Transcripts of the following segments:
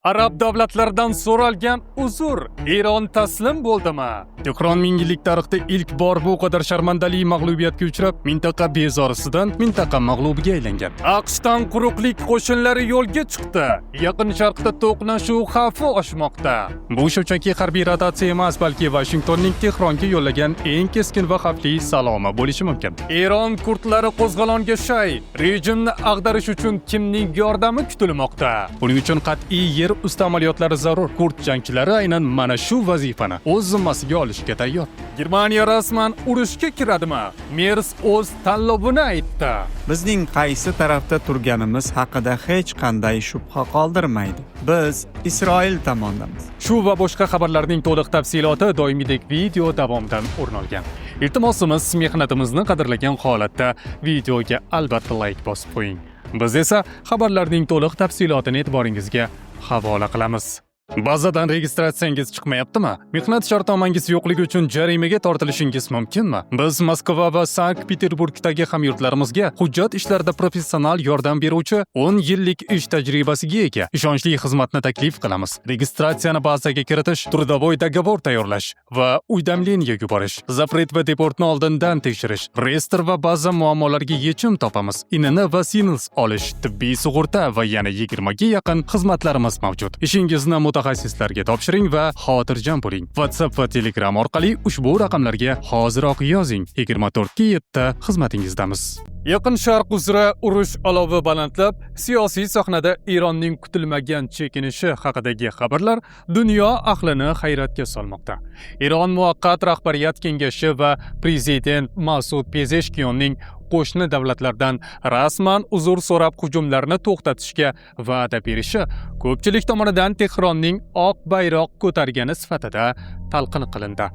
Arab davlatlaridan so'ralgan uzr Eron taslim bo'ldimi? Tehron ming yillik tarixda ilk bor bu qadar sharmandali mag'lubiyatga uchrab, mintaqa bezorisidan mintaqa mag'lubiga aylangan. AQShdan quruqlik qo'shinlari yo'lga chiqdi. Yaqin Sharqda to'qnashuv xavfi oshmoqda. Bu shunchaki harbiy rotatsiya emas, balki Vashingtonning Tehronga yo'llagan eng keskin va xavfli salomi bo'lishi mumkin. Eron kurdlari qo'zg'alonga shay, rejimni ag'darish uchun kimning yordami kutilmoqda? Buning uchun qat'iy yer usti amaliyotlari zarur. Kurd jangchilari aynan mana shu vazifani o'z zimmasiga olishga tayyor. Germaniya rasman urushga kiradimi? Merz o'z tanlovini aytdi. Bizning qaysi tarafda turganimiz haqida hech qanday shubha qoldirmaydi. Biz Isroil tomondamiz. Shu va boshqa xabarlarning to'liq tafsiloti doimiydek video davomidan o'rin olgan. Iltimosimiz, mehnatimizni qadrlagan holatda videoga albatta like bosib qo'ying. Biz esa xabarlarning to'liq tafsilotini e'tiboringizga havola qilamiz. Bazadan registratsiyangiz chiqmayaptimi? Mehnat shartnomangiz yo'qligi uchun jarimaga tortilishingiz mumkinmi? Biz Moskva va Sankt-Peterburgdagi hamyurtlarimizga hujjat ishlarida professional yordam beruvchi 10 yillik ish tajribasiga ega ishonchli xizmatni taklif qilamiz. Registratsiyani bazaga kiritish, trudavoy dogovor tayyorlash va uydamleniya yuborish, zapret va deportni oldindan tekshirish, reyestr va ba'zi muammolarga yechim topamiz. INN va SINLS olish, tibbiy sug'urta va yana 20 ga yaqin xizmatlarimiz mavjud. Ishingizni mutaxassislarga topshiring va xotirjam bo'ling. WhatsApp va Telegram orqali ushbu raqamlarga hoziroq yozing. 24/7 xizmatingizdamiz. Yaqin Sharq uzra urush olovi balandlab, siyosiy sahnada Eronning kutilmagan chekinishi haqidagi xabarlar dunyo ahlini hayratga solmoqda. Eron muvaqqat rahbariyat kengashi va prezident Masud Pezeshkionning qo'shni davlatlardan rasman uzr so'rab hujumlarni to'xtatishga va'da berishi ko'pchilik tomonidan Tehronning oq bayroq ko'targani sifatida talqin qilindi.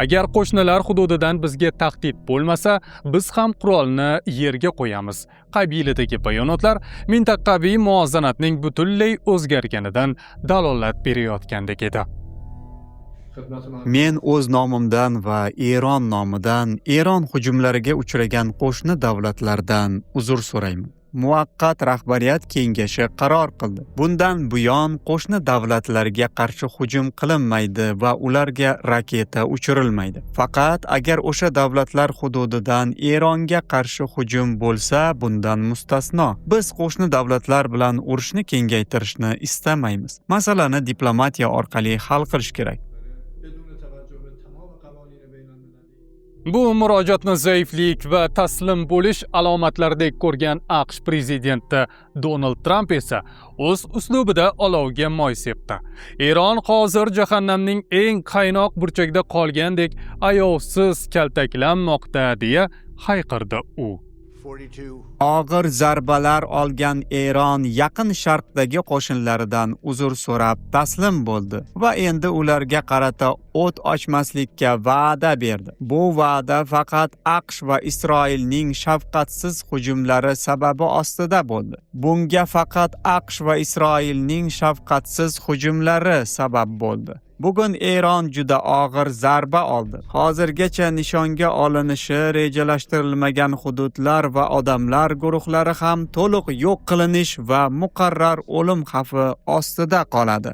Agar qo'shnilar hududidan bizga tahdid bo'lmasa, biz ham qurolni yerga qo'yamiz. Qabilidagi bayonotlar mintaqaviy muvozanatning butunlay o'zgarganidan dalolat berayotgandek edi. Men o'z nomimdan va Eron nomidan Eron hujumlariga uchragan qo'shni davlatlardan uzr so'rayman. Muvaqqat rahbariyat kengashi qaror qildi. Bundan buyon qo'shni davlatlarga qarshi hujum qilinmaydi va ularga raketa uchirilmaydi. Faqat agar o'sha davlatlar hududidan Eronga qarshi hujum bo'lsa, bundan mustasno. Biz qo'shni davlatlar bilan urushni kengaytirishni istamaymiz. Masalani diplomatiya orqali hal qilish kerak. Bu murojaatni zaiflik va taslim bo'lish alomatlaridek ko'rgan AQSh prezidenti Donald Trump esa o'z uslubida olovga moy sepdi. Eron hozir jahannamning eng qaynoq burchagida qolgandek ayovsiz kaltaklanmoqda deya hayqirdi u. Og'ir zarbalar olgan Eron yaqin Sharqdagi qo'shinlaridan uzr so'rab taslim bo'ldi va endi ularga qarata o't ochmaslikka va'da berdi. Bu va'da faqat AQSh va Isroilning shafqatsiz hujumlari sababi ostida bo'ldi. Bunga faqat AQSh va Isroilning shafqatsiz hujumlari sabab bo'ldi. Bugun Eron juda og'ir zarba oldi. Hozirgacha nishonga olinishi rejalashtirilmagan hududlar va odamlar guruhlari ham to'liq yo'q qilinish va muqarrar o'lim xavfi ostida qoladi.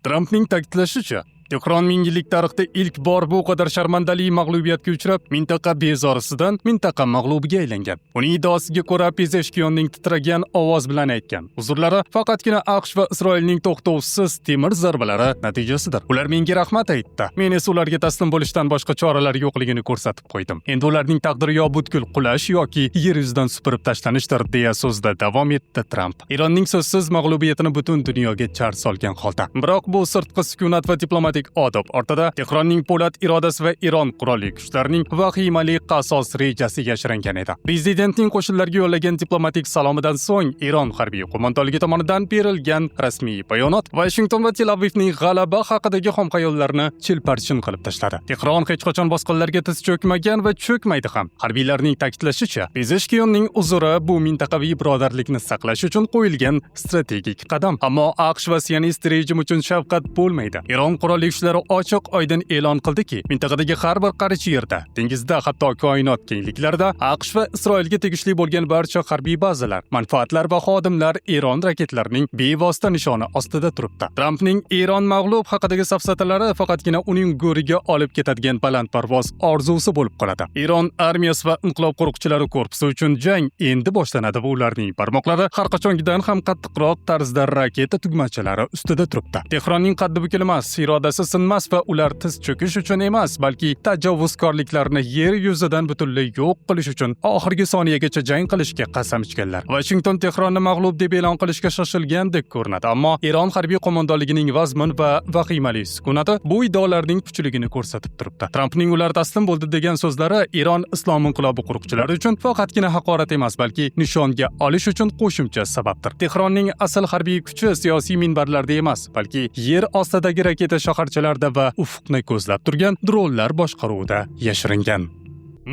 Trumpning ta'kidlashicha, Tehron ming yillik tarixda ilk bor bu qadar sharmandali mag'lubiyatga uchrab, mintaqa bezorisidan mintaqa mag'lubiga aylangan. Uning iddaosiga ko'ra, Pezeshkionning titragan ovoz bilan aytgan uzrlari faqatgina AQSh va Isroilning to'xtovsiz temir zarbalari natijasidir. Ular menga rahmat aytdi. Men esa ularga taslim bo'lishdan boshqa choralar yo'qligini ko'rsatib qo'ydim. Endi ularning taqdiri yo butkul qulash yoki yer yuzidan supurib tashlanishdir, deya so'zda davom etdi Trump. Eronning so'zsiz mag'lubiyatini butun dunyoga jar solgan holda. Biroq bu sirtqi sukunat va diplomatik odob ortida Tehronning po'lat irodasi va Eron qurolli kuchlarining vahimali qasos rejasi yashiringan edi. Prezidentning qo'shinlarga yo'llagan diplomatik salomidan so'ng Eron harbiy qo'mondonligi tomonidan berilgan rasmiy bayonot Washington va Tel Avivning g'alaba haqidagi xomxayollarni chilparchin qilib tashladi. Tehron hech qachon boshqalarga tiz cho'kmagan va cho'kmaydi ham. Harbiylarning ta'kidlashicha, Pezeshkionning uzri bu mintaqaviy birodarlikni saqlash uchun qo'yilgan strategik qadam. Ammo AQSh va sionist rejim uchun shafqat bo'lmaydi. Eron qurolli qurolli kuchlari ochiq-oydin e'lon qildiki, mintaqadagi har bir qarich yerda, dengizda, hatto koinot kengliklarida AQSh va Isroilga tegishli bo'lgan barcha harbiy bazalar, manfaatlar va xodimlar Eron raketlarining bevosita nishoni ostida turibdi. Trampning Eron mag'lub haqidagi safsatalari faqatgina uning go'riga olib ketadigan balandparvoz orzusi bo'lib qoladi. Eron armiyasi va inqilob qo'riqchilari korpusi uchun jang endi boshlanadi va ularning barmoqlari har qachongidan ham qattiqroq tarzda raketa tugmachalari ustida turibdi. Tehronning qaddi bukilmas, irodasi sinmas va ular tiz cho'kish uchun emas, balki tajovuzkorliklarni yer yuzidan butunlay yo'q qilish uchun oxirgi soniyagacha jang qilishga qasam ichganlar. Washington Tehronni mag'lub deb e'lon qilishga shoshilgandek ko'rinadi, ammo Eron harbiy qo'mondonligining vazmin va vahimali sukunati bu iddaolarning kuchligini ko'rsatib turibdi. Trampning ular taslim bo'ldi degan so'zlari Eron islom inqilobi qo'riqchilari uchun faqatgina haqorat emas, balki nishonga olish uchun qo'shimcha sababdir. Tehronning asl harbiy kuchi siyosiy minbarlarda emas, balki yer ostidagi raketa shaharchalarda va ufqni ko'zlab turgan dronlar boshqaruvida yashiringan.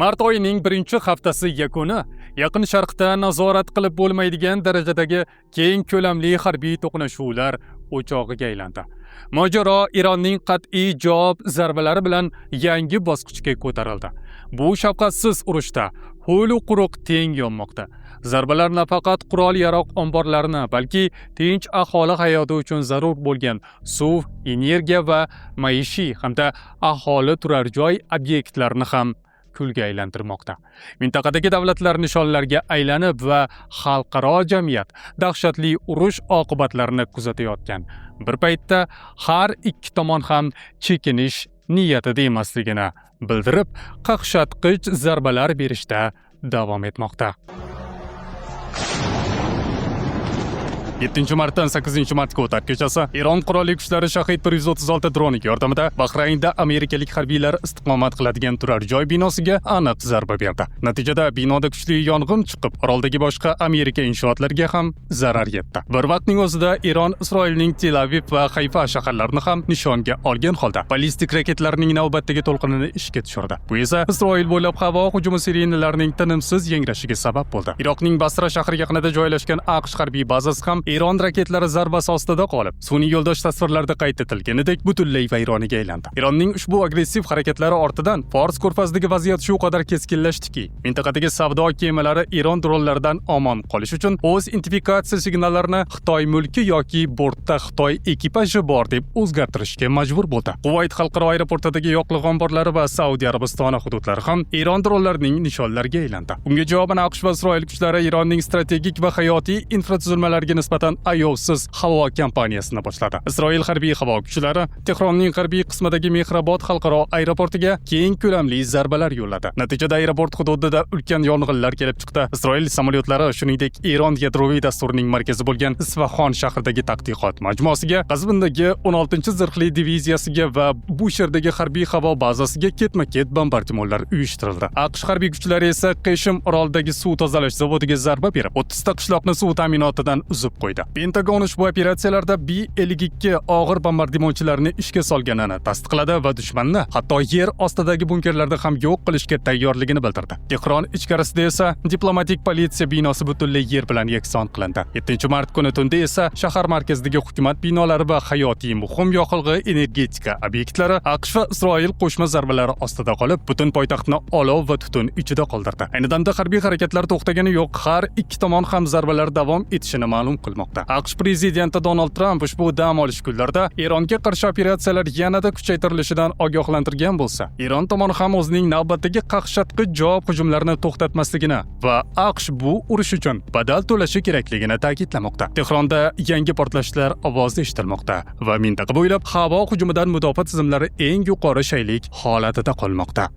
Mart oyining 1-haftasi yakuni Yaqin Sharqda nazorat qilib bo'lmaydigan darajadagi keng ko'lamli harbiy to'qnashuvlar o'chog'iga aylandi. Mojaro Eronning qat'iy javob zarbalari bilan yangi bosqichga ko'tarildi. Bu shafqatsiz urushda ho'l-u quruq teng yonmoqda. Zarbalar nafaqat qurol-yarog' omborlarini, balki tinch aholi hayoti uchun zarur bo'lgan suv, energiya va maishiy hamda aholi turar joy obyektlarini ham kulga aylantirmoqda. Mintaqadagi davlatlar nishonlarga aylanib va xalqaro jamiyat dahshatli urush oqibatlarini kuzatayotgan. Bir paytda har ikki tomon ham chekinish niyatida emasligini bildirib, qaqshatqich zarbalar berishda davom etmoqda. 7-martdan 8-martga o'tar kechasi Eron qurolli kuchlari Shahid 136 droni yordamida Bahraynda amerikalik harbiylar istiqomat qiladigan turar joy binosiga aniq zarba berdi. Natijada binoda kuchli yong'in chiqib, oroldagi boshqa Amerika inshootlariga ham zarar yetdi. Bir vaqtning o'zida Eron Isroilning Tel Aviv va Hayfa shaharlarini ham nishonga olgan holda ballistik raketlarning navbatdagi to'lqinini ishga tushirdi. Bu esa Isroil bo'ylab havo hujumi sirenalarining tinimsiz yangrashiga sabab bo'ldi. Iroqning Basra shahri yaqinida joylashgan AQSh harbiy bazasi ham Eron raketlari zarbasi ostida qolib, sun'iy yo'ldosh tasvirlarda qayd etilganidek butunlay vayronaga aylandi. Eronning ushbu agressiv harakatlari ortidan Fors ko'rfazidagi vaziyat shu qadar keskinlashdiki, mintaqadagi savdo kemalari Eron dronlaridan omon qolish uchun o'z identifikatsiya signallarini Xitoy mulki yoki bortda Xitoy ekipaji bor deb o'zgartirishga majbur bo'ldi. Kuvayt xalqaro aeroportidagi yoqilg'i omborlari va Saudiya Arabistoni hududlari ham Eron dronlarining nishonlariga aylandi. Bunga javoban AQSh va Isroil kuchlari Eronning strategik va hayotiy infratuzilmalariga nisbatan ayovsiz havo kampaniyasini boshladi. Isroil harbiy havo kuchlari Tehronning g'arbiy qismidagi Mehrabod xalqaro aeroportiga keng ko'lamli zarbalar yo'lladi. Natijada aeroport hududida ulkan yong'inlar kelib chiqdi. Isroil samolyotlari, shuningdek, Eron yadroviy dasturining markazi bo'lgan Isfaxon shahridagi tadqiqot majmuasiga, Qazvindagi 16-zirhli diviziyasiga va Busherdagi harbiy havo bazasiga ketma-ket bombardimonlar uyushtirildi. AQSh harbiy kuchlari esa Qeshim orolidagi suv tozalash zavodiga zarba berib, 30 ta qishloqni suv ta'minotidan uzib qo'ydi. Pentagon ushbu operatsiyalarda B-52 og'ir bombardimonchilarni ishga solganini tasdiqladi va dushmanni hatto yer ostidagi bunkerlarda ham yo'q qilishga tayyorligini bildirdi. Tehron ichkarisida esa diplomatik politsiya binosi butunlay yer bilan yakson qilindi. 7-mart kuni tunda esa shahar markazidagi hukumat binolari va hayotiy muhim yoqilg'i energetika obyektlari AQSh va Isroil qo'shma zarbalari ostida qolib, butun poytaxtni olov va tutun ichida qoldirdi. Ayni damda harbiy harakatlar to'xtagani yo'q, har ikki tomon ham zarbalar davom etishini ma'lum qilmoqda. AQSh prezidenti Donald Trump ushbu dam olish kunlarida Eronga qarshi operatsiyalar yanada kuchaytirilishidan ogohlantirgan bo'lsa, Eron tomoni ham o'zining navbatdagi qaqshatqich javob hujumlarini to'xtatmasligini va AQSh bu urush uchun badal to'lashi kerakligini ta'kidlamoqda. Tehronda yangi portlashlar ovozi eshitilmoqda va mintaqa bo'ylab havo hujumidan mudofaa tizimlari eng yuqori shaylik holatida qolmoqda.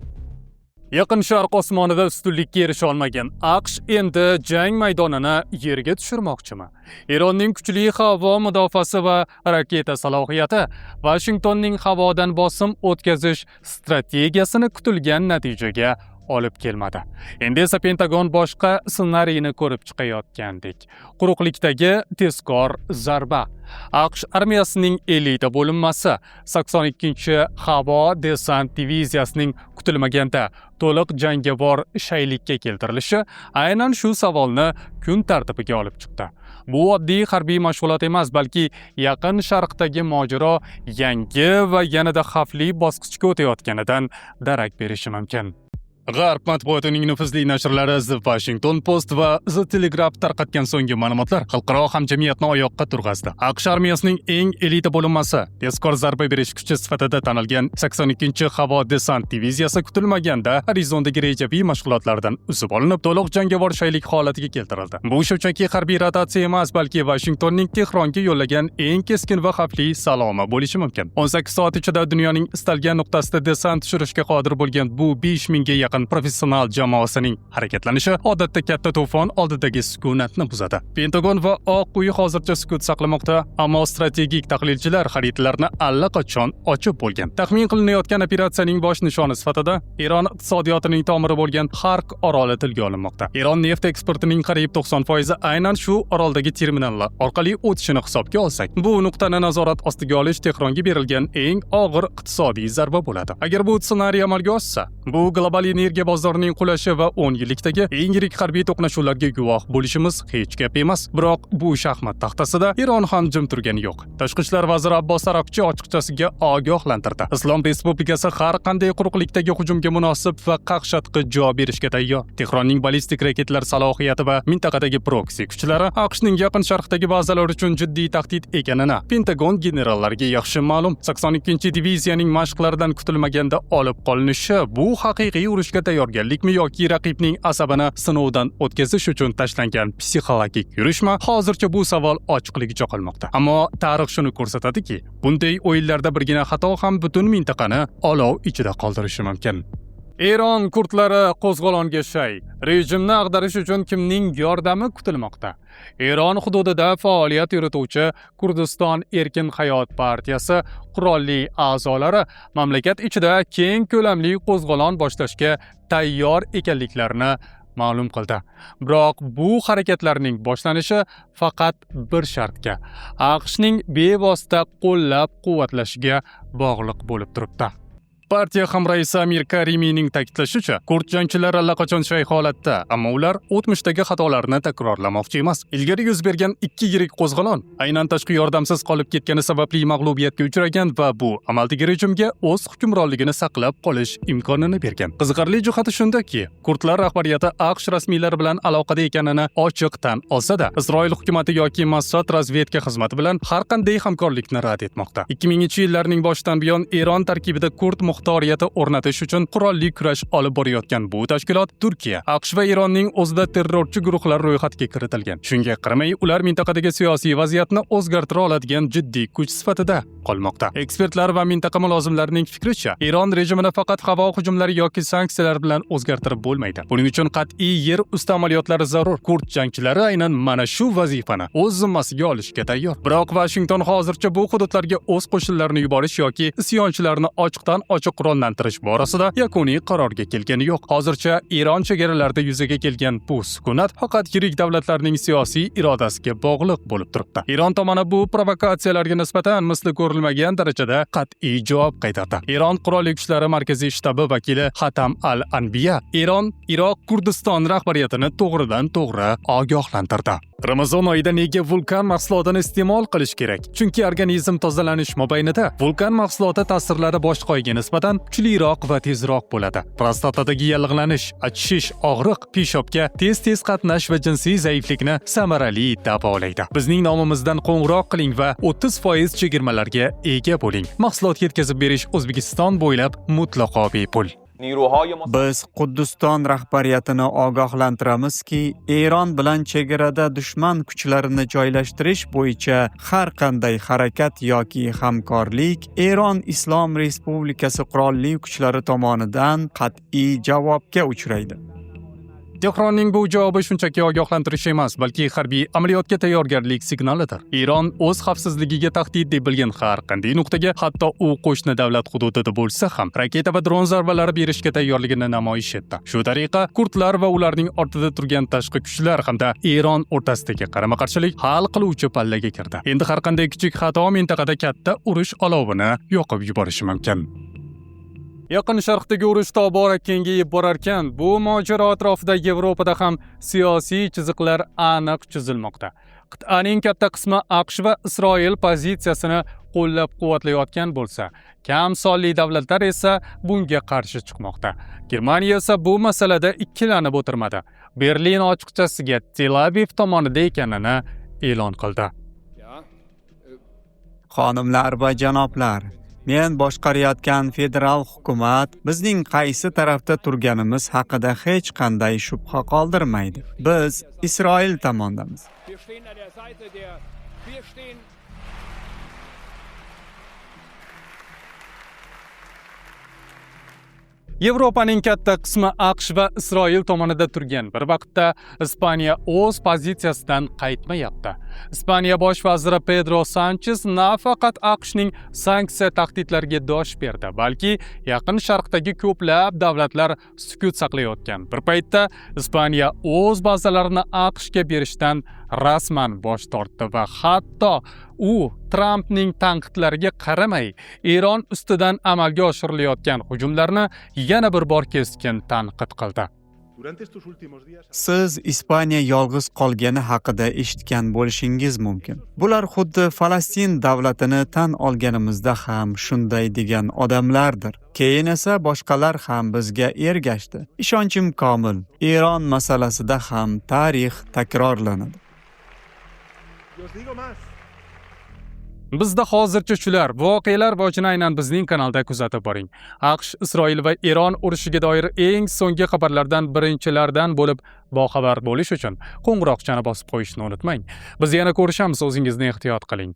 Yaqin Sharq osmonida ustunlikka erisha olmagan AQSh endi jang maydonini yerga tushirmoqchimi? Eronning kuchli havo mudofaasi va raketa salohiyati Washingtonning havodan bosim o'tkazish strategiyasini kutilgan natijaga olib kelmadi. Endi esa Pentagon boshqa ssenariyni ko'rib chiqayotgandek. Quruqlikdagi tezkor zarba. AQSh armiyasining elita bo'linmasi 82-havo desant diviziyasining kutilmaganda to'liq jangovar shaylikka keltirilishi aynan shu savolni kun tartibiga olib chiqdi. Bu oddiy harbiy mashg'ulot emas, balki Yaqin Sharqdagi mojaro yangi va yanada xavfli bosqichga o'tayotganidan darak berishi mumkin. G'arb matbuotining nufuzli nashrlari The Washington Post va The Telegraph tarqatgan so'nggi ma'lumotlar xalqaro hamjamiyatni oyoqqa turg'azdi. AQSh armiyasining eng elita bo'linmasi, tezkor zarba berish kuchi sifatida tanilgan 82-havo desant diviziyasi kutilmaganda Arizondagi rejaviy mashg'ulotlardan uzib olinib, to'liq jangovar shaylik holatiga keltirildi. Bu shunchaki harbiy rotatsiya emas, balki Washingtonning Tehronga yo'llagan eng keskin va xavfli salomi bo'lishi mumkin. 18 soat ichida dunyoning istalgan nuqtasida desant tushirishga qodir bo'lgan bu 5000 ga yaqin professional jamoasining harakatlanishi odatda katta to'fon oldidagi sukunatni buzadi. Pentagon va Oq uy hozircha sukut saqlamoqda, ammo strategik tahlilchilar xaritlarni allaqachon ochib bo'lgan. Taxmin qilinayotgan operatsiyaning bosh nishoni sifatida Eron iqtisodiyotining tomiri bo'lgan Xark oroli tilga olinmoqda. Eron neft eksportining qariyb 90% aynan shu oroldagi terminallar orqali o'tishini hisobga olsak, bu nuqtani nazorat ostiga olish Tehronga berilgan eng og'ir iqtisodiy zarba bo'ladi. Agar bu ssenariy amalga oshsa, bu global energiya bozorining qulashi va 10 yillikdagi eng yirik harbiy to'qnashuvlarga guvoh bo'lishimiz hech gap emas. Biroq bu shaxmat taxtasida Eron ham jim turgani yo'q. Tashqi ishlar vaziri Abbos Aroqchi ochiqchasiga ogohlantirdi. Islom Respublikasi har qanday quruqlikdagi hujumga munosib va qaqshatqich javob berishga tayyor. Tehronning ballistik raketlar salohiyati va mintaqadagi proksi kuchlari AQShning Yaqin Sharqdagi bazalar uchun jiddiy tahdid ekanini Pentagon generallariga yaxshi ma'lum. 82-diviziyaning mashqlaridan kutilmaganda olib qolinishi bu haqiqiy urushga tayyorgarlikmi yoki raqibning asabini sinovdan o'tkazish uchun tashlangan psixologik yurishmi? Hozircha bu savol ochiqligicha qolmoqda. Ammo tarix shuni ko'rsatadiki, bunday o'yinlarda birgina xato ham butun mintaqani olov ichida qoldirishi mumkin. Eron kurdlari qo'zg'olonga shay. Rejimni ag'darish uchun kimning yordami kutilmoqda? Eron hududida faoliyat yurituvchi Kurdiston Erkin hayot partiyasi qurolli a'zolari mamlakat ichida keng ko'lamli qo'zg'olon boshlashga tayyor ekanliklarini ma'lum qildi. Biroq bu harakatlarning boshlanishi faqat bir shartga, AQShning bevosita qo'llab-quvvatlashiga bog'liq bo'lib turibdi. Partiya hamraisi Amir Karimiyning ta'kidlashicha, kurd jangchilari allaqachon shay holatda, ammo ular o'tmishdagi xatolarni takrorlamoqchi emas. Ilgari yuz bergan 2 yirik qo'zg'olon aynan tashqi yordamsiz qolib ketgani sababli mag'lubiyatga uchragan va bu amaldagi rejimga o'z hukmronligini saqlab qolish imkonini bergan. Qiziqarli jihati shundaki, kurdlar rahbariyati AQSh rasmiylari bilan aloqada ekanini ochiq tan olsa-da, Isroil hukumatı yoki Mossad razvedka xizmati bilan har qanday hamkorlikni rad etmoqda. 2000-yillarning boshidan buyon Eron tarkibida kurd muxtoriyati o'rnatish uchun qurolli kurash olib borayotgan bu tashkilot Turkiya, AQSh va Eronning o'zida terrorchi guruhlar ro'yxatiga kiritilgan. Shunga qaramay, ular mintaqadagi siyosiy vaziyatni o'zgartira oladigan jiddiy kuch sifatida qolmoqda. Ekspertlar va mintaqa mulozimlarining fikricha, Eron rejimini faqat havo hujumlari yoki sanksiyalar bilan o'zgartirib bo'lmaydi. Buning uchun qat'iy yer usti amaliyotlari zarur. Kurd jangchilari aynan mana shu vazifani o'z zimmasiga olishga tayyor. Biroq Washington hozircha bu hududlarga o'z qo'shinlarini yuborish yoki isyonchilarni ochiqdan ochiq qurollantirish borasida yakuniy qarorga kelgani yo'q. Hozircha Eron chegaralarida yuzaga kelgan bu sukunat faqat yirik davlatlarning siyosiy irodasiga bog'liq bo'lib turibdi. Eron tomoni bu provokatsiyalarga nisbatan misli ko'rilmagan darajada qat'iy javob qaytardi. Eron qurolli kuchlari markaziy shtabi vakili Hatam al-Anbiya Eron Iroq Kurdiston rahbariyatini to'g'ridan-to'g'ri ogohlantirdi. Ramazon oyida nega vulkan mahsulotini iste'mol qilish kerak? Chunki organizm tozalanish mobaynida vulkan mahsuloti ta'sirlari boshqa oyga nisbatan kuchliroq va tezroq bo'ladi. Prostatadagi yallig'lanish, achishish, og'riq, peshobga tez-tez qatnash va jinsiy zaiflikni samarali davolaydi. Bizning nomimizdan qo'ng'iroq qiling va 30% chegirmalarga ega bo'ling. Mahsulot yetkazib berish O'zbekiston bo'ylab mutlaqo bepul. Biz Qudduston rahbariyatini ogohlantiramizki, Eron bilan chegarada dushman kuchlarini joylashtirish bo'yicha har qanday harakat yoki hamkorlik Eron Islom Respublikasi qurolli kuchlari tomonidan qat'iy javobga uchraydi. Tehronning bu javobi shunchaki ogohlantirish emas, balki harbiy amaliyotga tayyorgarlik signalidir. Iron o'z xavfsizligiga tahdid deb bilgan har qanday nuqtaga, hatto u qo'shni davlat hududida bo'lsa ham, raketa va dron zarbalari berishga tayyorligini namoyish etdi. Shu tariqa kurdlar va ularning ortida turgan tashqi kuchlar hamda Eron o'rtasidagi qarama-qarshilik hal qiluvchi pallaga kirdi. Endi har qanday kichik xato mintaqada katta urush olovini yoqib yuborishi mumkin. Yaqin Sharqdagi urush tobora kengayib borarkan, bu mojaro atrofida Yevropada ham siyosiy chiziqlar aniq chizilmoqda. Qit'aning katta qismi AQSh va Isroil pozitsiyasini qo'llab-quvvatlayotgan bo'lsa, kam sonli davlatlar esa bunga qarshi chiqmoqda. Germaniya esa bu masalada ikkilanib o'tirmadi. Berlin ochiqchasiga Tel Aviv tomonida ekanini e'lon qildi. Xonimlar va janoblar, men boshqarayotgan federal hukumat bizning qaysi tarafda turganimiz haqida hech qanday shubha qoldirmaydi. Biz Isroil tomondamiz. Yevropaning katta qismi AQSh va Isroil tomonida turgan bir vaqtda Ispaniya o'z pozitsiyasidan qaytmayapti. Ispaniya bosh vaziri Pedro Sanchez nafaqat AQShning sanksiya tahdidlariga dosh berdi, balki Yaqin Sharqdagi ko'plab davlatlar sukut saqlayotgan bir paytda Ispaniya o'z bazalarini AQShga berishdan rasman bosh tortdi va hatto u Trumpning tanqidlariga qaramay Eron ustidan amalga oshirilayotgan hujumlarni yana bir bor keskin tanqid qildi. Siz Ispaniya yolg'iz qolgani haqida eshitgan bo'lishingiz mumkin. Bular xuddi Falastin davlatini tan olganimizda ham shunday degan odamlardir. Keyin esa boshqalar ham bizga ergashdi. Ishonchim komil, Eron masalasida ham tarix takrorlanadi. Bizda hozircha shular voqealar bojini aynan bizning kanalda kuzatib boring. AQSh, Isroil va Eron urushiga doir eng so'nggi xabarlardan birinchilardan bo'lib boxabar bo'lish uchun qo'ng'iroqchani bosib qo'yishni unutmang. Biz yana ko'rishamiz, o'zingizni ehtiyot qiling.